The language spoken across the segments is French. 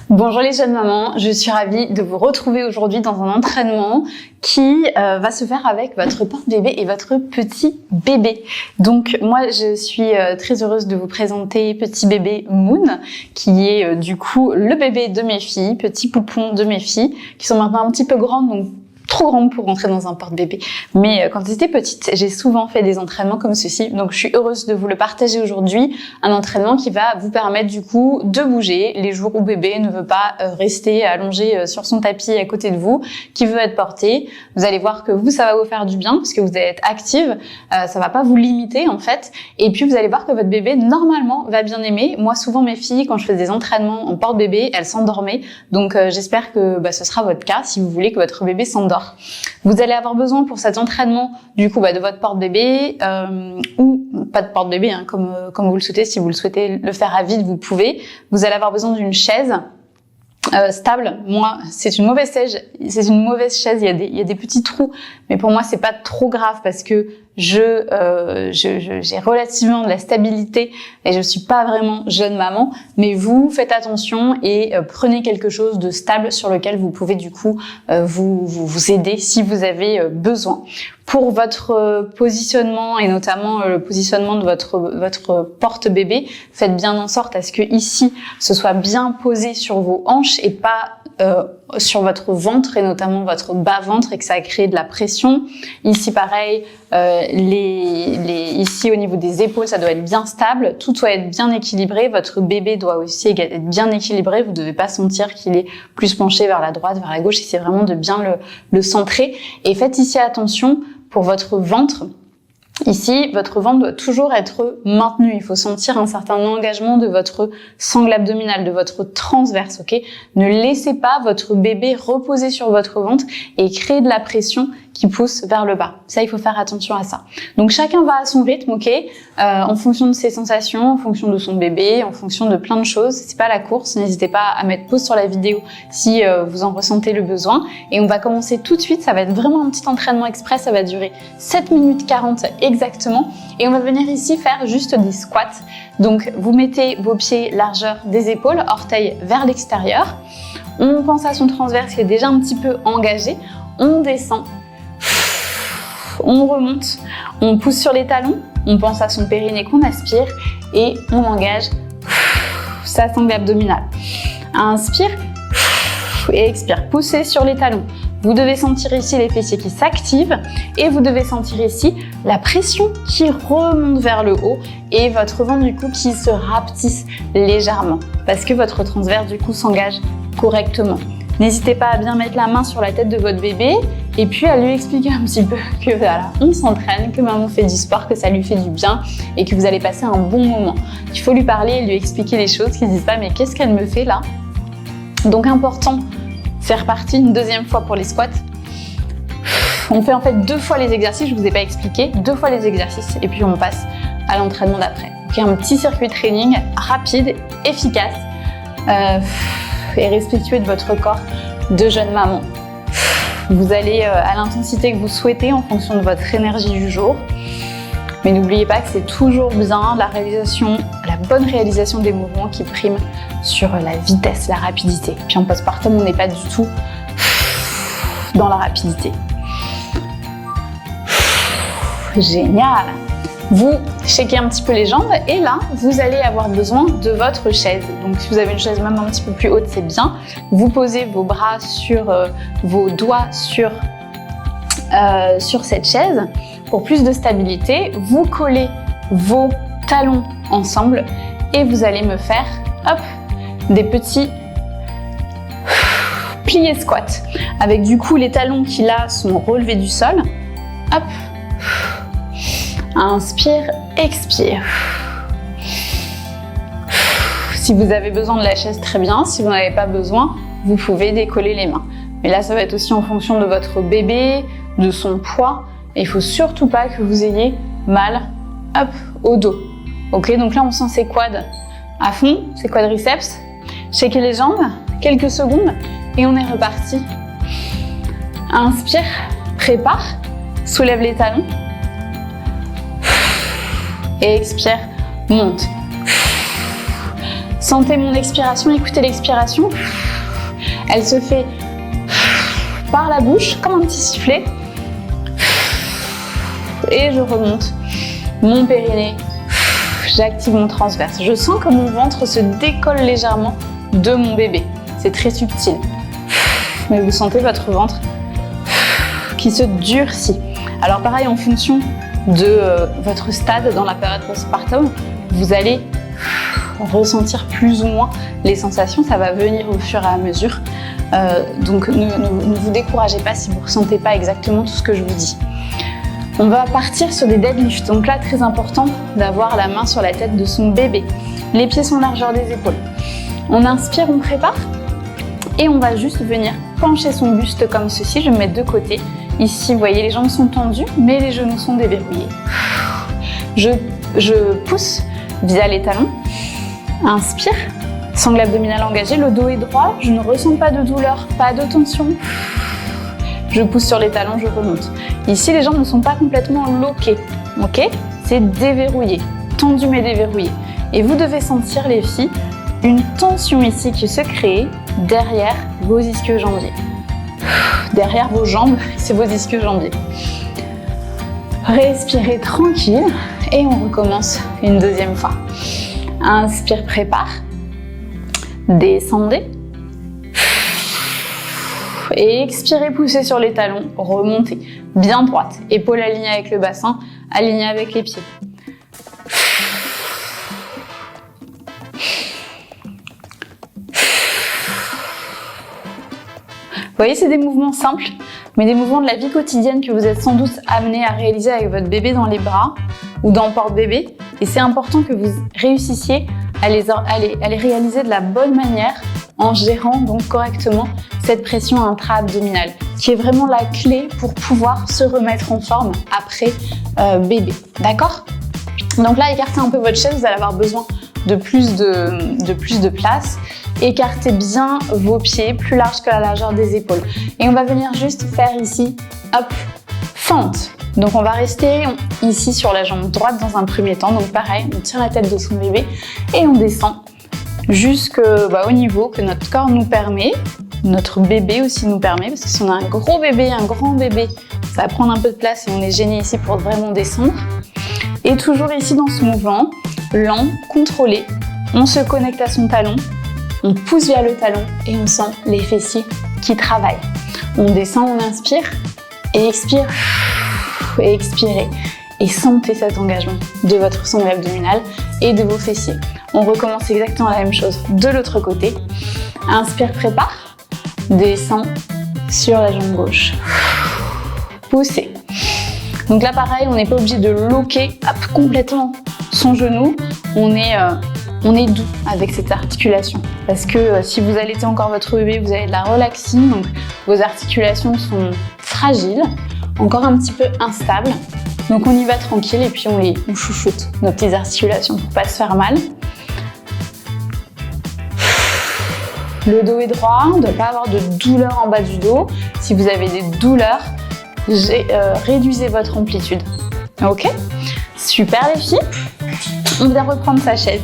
Bonjour les jeunes mamans, je suis ravie de vous retrouver aujourd'hui dans un entraînement qui va se faire avec votre porte-bébé et votre petit bébé. Donc moi je suis très heureuse de vous présenter petit bébé Moon, qui est du coup le bébé de mes filles, petit poupon de mes filles, qui sont maintenant un petit peu grandes, donc trop grande pour rentrer dans un porte-bébé. Mais quand j'étais petite, j'ai souvent fait des entraînements comme ceci. Donc je suis heureuse de vous le partager aujourd'hui. Un entraînement qui va vous permettre du coup de bouger les jours où bébé ne veut pas rester allongé sur son tapis à côté de vous, qui veut être porté. Vous allez voir que vous, ça va vous faire du bien parce que vous allez être active. Ça va pas vous limiter en fait. Et puis vous allez voir que votre bébé normalement va bien aimer. Moi souvent mes filles, quand je fais des entraînements en porte-bébé, elles s'endormaient. Donc j'espère que ce sera votre cas si vous voulez que votre bébé s'endorme. Vous allez avoir besoin pour cet entraînement du coup de votre porte-bébé ou pas de porte-bébé comme vous le souhaitez. Si vous le souhaitez le faire à vide, vous pouvez. Vous allez avoir besoin d'une chaise stable. Moi, c'est une mauvaise chaise. Il y a des petits trous, mais pour moi c'est pas trop grave parce que j'ai relativement de la stabilité et je suis pas vraiment jeune maman. Mais vous faites attention et prenez quelque chose de stable sur lequel vous pouvez du coup vous aider si vous avez besoin. Pour votre positionnement et notamment le positionnement de votre porte-bébé, faites bien en sorte à ce que ici ce soit bien posé sur vos hanches et pas sur votre ventre et notamment votre bas-ventre et que ça crée de la pression. Ici pareil, ici au niveau des épaules, ça doit être bien stable, tout doit être bien équilibré. Votre bébé doit aussi être bien équilibré. Vous ne devez pas sentir qu'il est plus penché vers la droite, vers la gauche. C'est vraiment de bien le centrer. Et faites ici attention pour votre ventre. Ici, votre ventre doit toujours être maintenu. Il faut sentir un certain engagement de votre sangle abdominale, de votre transverse, ok? Ne laissez pas votre bébé reposer sur votre ventre et créer de la pression qui pousse vers le bas. Ça, il faut faire attention à ça. Donc, chacun va à son rythme, ok? En fonction de ses sensations, en fonction de son bébé, en fonction de plein de choses. C'est pas la course. N'hésitez pas à mettre pause sur la vidéo si vous en ressentez le besoin. Et on va commencer tout de suite. Ça va être vraiment un petit entraînement express. Ça va durer 7 minutes 40 exactement. Et on va venir ici faire juste des squats. Donc, vous mettez vos pieds largeur des épaules, orteils vers l'extérieur. On pense à son transverse qui est déjà un petit peu engagé. On descend. On remonte, on pousse sur les talons, on pense à son périnée qu'on aspire et on engage sa sangle abdominale. Inspire et expire, poussez sur les talons. Vous devez sentir ici les fessiers qui s'activent et vous devez sentir ici la pression qui remonte vers le haut et votre ventre du coup qui se rapetisse légèrement parce que votre transverse du coup s'engage correctement. N'hésitez pas à bien mettre la main sur la tête de votre bébé et puis à lui expliquer un petit peu que voilà, on s'entraîne, que maman fait du sport, que ça lui fait du bien et que vous allez passer un bon moment. Il faut lui parler et lui expliquer les choses, qu'il ne dise pas mais qu'est-ce qu'elle me fait là? Donc important, faire partie une deuxième fois pour les squats. On fait en fait 2 fois les exercices, je ne vous ai pas expliqué, 2 fois les exercices et puis on passe à l'entraînement d'après. Donc un petit circuit training rapide, efficace. Et respectueux de votre corps de jeune maman. Vous allez à l'intensité que vous souhaitez en fonction de votre énergie du jour. Mais n'oubliez pas que c'est toujours bien la bonne réalisation des mouvements qui prime sur la vitesse, la rapidité. Puis en postpartum, on n'est pas du tout dans la rapidité. Génial! Vous checkez un petit peu les jambes et là, vous allez avoir besoin de votre chaise. Donc, si vous avez une chaise même un petit peu plus haute, c'est bien. Vous posez vos bras vos doigts sur cette chaise. Pour plus de stabilité, vous collez vos talons ensemble et vous allez me faire, hop, des petits pliés squat. Avec du coup les talons qui là sont relevés du sol. Hop. Inspire, expire. Si vous avez besoin de la chaise, très bien. Si vous n'avez pas besoin, vous pouvez décoller les mains. Mais là, ça va être aussi en fonction de votre bébé, de son poids. Et il ne faut surtout pas que vous ayez mal, hop, au dos. Ok, donc là, on sent ses quads à fond, ses quadriceps. Checkez les jambes, quelques secondes, et on est reparti. Inspire, prépare, soulève les talons. Et expire, monte. Sentez mon expiration, écoutez l'expiration. Elle se fait par la bouche, comme un petit sifflet. Et je remonte mon périnée. J'active mon transverse. Je sens que mon ventre se décolle légèrement de mon bébé. C'est très subtil. Mais vous sentez votre ventre qui se durcit. Alors pareil, en fonction de votre stade dans la période postpartum, vous allez ressentir plus ou moins les sensations. Ça va venir au fur et à mesure. Donc ne vous découragez pas si vous ne ressentez pas exactement tout ce que je vous dis. On va partir sur des deadlifts. Donc là, très important d'avoir la main sur la tête de son bébé. Les pieds sont largeur des épaules. On inspire, on prépare. Et on va juste venir pencher son buste comme ceci. Je vais me mettre de côté. Ici, vous voyez, les jambes sont tendues, mais les genoux sont déverrouillés. Je pousse via les talons. Inspire. Sangle abdominal engagé. Le dos est droit. Je ne ressens pas de douleur, pas de tension. Je pousse sur les talons, je remonte. Ici, les jambes ne sont pas complètement loquées. Ok ? C'est déverrouillé. Tendu mais déverrouillé. Et vous devez sentir, les filles, une tension ici qui se crée derrière vos ischio-jambiers. Derrière vos jambes, c'est vos ischio-jambiers. Respirez tranquille et on recommence une deuxième fois. Inspire, prépare. Descendez. Et expirez, poussez sur les talons, remontez. Bien droite, épaules alignées avec le bassin, alignées avec les pieds. Vous voyez, c'est des mouvements simples, mais des mouvements de la vie quotidienne que vous êtes sans doute amenés à réaliser avec votre bébé dans les bras ou dans le porte-bébé. Et c'est important que vous réussissiez à les réaliser de la bonne manière en gérant donc correctement cette pression intra-abdominale, qui est vraiment la clé pour pouvoir se remettre en forme après bébé. D'accord ? Donc là, écartez un peu votre chaise, vous allez avoir besoin de plus de place. Écartez bien vos pieds, plus large que la largeur des épaules. Et on va venir juste faire ici, hop, fente. Donc on va rester ici sur la jambe droite dans un premier temps. Donc pareil, on tient la tête de son bébé et on descend jusqu'au niveau que notre corps nous permet. Notre bébé aussi nous permet, parce que si on a un gros bébé, un grand bébé, ça va prendre un peu de place et on est gêné ici pour vraiment descendre. Et toujours ici dans ce mouvement, lent, contrôlé, on se connecte à son talon, on pousse via le talon et on sent les fessiers qui travaillent. On descend, on inspire et expire et expirez. Et sentez cet engagement de votre sangle abdominale et de vos fessiers. On recommence exactement la même chose de l'autre côté. Inspire, prépare. Descend sur la jambe gauche. Poussez. Donc là, pareil, on n'est pas obligé de loquer complètement son genou. On est doux avec cette articulation. Parce que si vous allaitez encore votre bébé, vous avez de la relaxine. Donc vos articulations sont fragiles, encore un petit peu instables. Donc on y va tranquille et puis on chouchoute nos petites articulations pour pas se faire mal. Le dos est droit, on ne doit pas avoir de douleur en bas du dos. Si vous avez des douleurs, réduisez votre amplitude. Ok ? Super les filles. On vient reprendre sa chaise.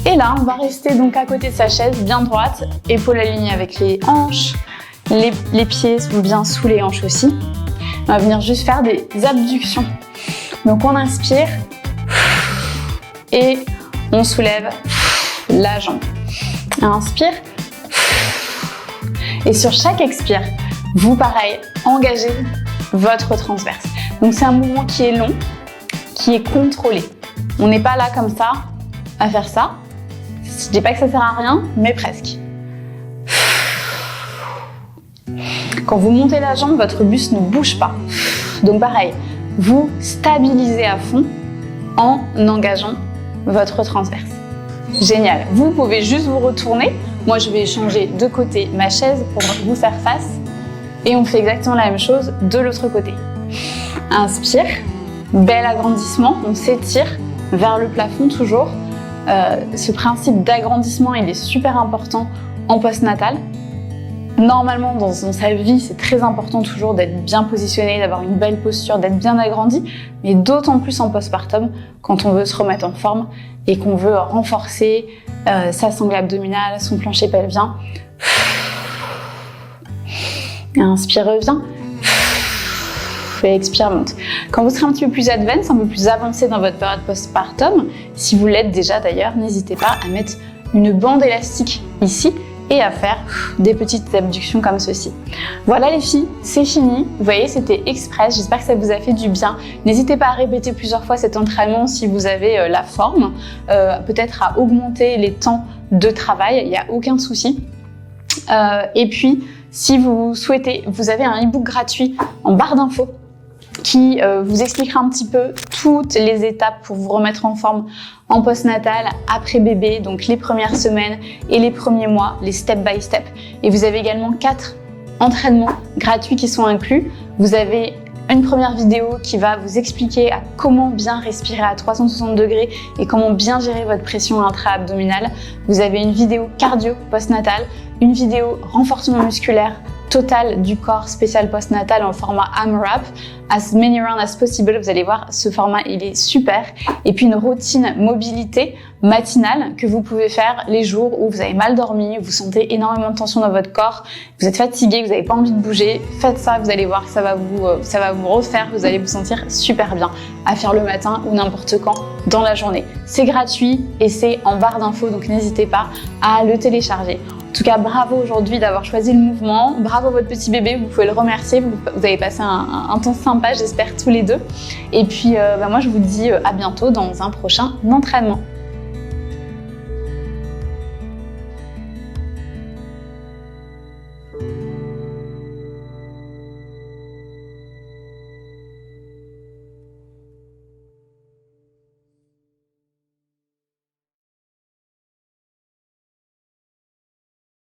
Et là, on va rester donc à côté de sa chaise, bien droite, épaules alignées avec les hanches. Les pieds sont bien sous les hanches aussi. On va venir juste faire des abductions. Donc on inspire et on soulève la jambe. Inspire. Et sur chaque expire, vous pareil, engagez votre transverse. Donc c'est un mouvement qui est long, qui est contrôlé. On n'est pas là comme ça à faire ça. Je dis pas que ça sert à rien, mais presque. Quand vous montez la jambe, votre buste ne bouge pas. Donc pareil, vous stabilisez à fond en engageant votre transverse. Génial. Vous pouvez juste vous retourner. Moi, je vais changer de côté ma chaise pour vous faire face. Et on fait exactement la même chose de l'autre côté. Inspire. Bel agrandissement. On s'étire vers le plafond toujours. Ce principe d'agrandissement, il est super important en postnatal. Normalement, dans sa vie, c'est très important toujours d'être bien positionné, d'avoir une belle posture, d'être bien agrandi, mais d'autant plus en postpartum quand on veut se remettre en forme et qu'on veut renforcer sa sangle abdominale, son plancher pelvien. Inspire, reviens. Et expire, monte. Quand vous serez un petit peu plus advanced, un peu plus avancé dans votre période postpartum, si vous l'êtes déjà d'ailleurs, n'hésitez pas à mettre une bande élastique ici et à faire des petites abductions comme ceci. Voilà les filles, c'est fini. Vous voyez, c'était express. J'espère que ça vous a fait du bien. N'hésitez pas à répéter plusieurs fois cet entraînement si vous avez la forme. Peut-être à augmenter les temps de travail, il n'y a aucun souci. Et puis, si vous souhaitez, vous avez un e-book gratuit en barre d'infos qui vous expliquera un petit peu toutes les étapes pour vous remettre en forme en postnatal, après bébé, donc les premières semaines et les premiers mois, les step by step. Et vous avez également 4 entraînements gratuits qui sont inclus. Vous avez une première vidéo qui va vous expliquer à comment bien respirer à 360 degrés et comment bien gérer votre pression intra-abdominale. Vous avez une vidéo cardio postnatal, une vidéo renforcement musculaire total du corps spécial postnatal en format AMRAP, as many rounds as possible. Vous allez voir, ce format, il est super. Et puis une routine mobilité matinale que vous pouvez faire les jours où vous avez mal dormi, vous sentez énormément de tension dans votre corps, vous êtes fatigué, vous n'avez pas envie de bouger. Faites ça, vous allez voir que ça va vous refaire, vous allez vous sentir super bien à faire le matin ou n'importe quand dans la journée. C'est gratuit et c'est en barre d'infos, donc n'hésitez pas à le télécharger. En tout cas, bravo aujourd'hui d'avoir choisi le mouvement. Bravo votre petit bébé, vous pouvez le remercier. Vous avez passé un temps sympa, j'espère, tous les deux. Et puis, moi, je vous dis à bientôt dans un prochain entraînement.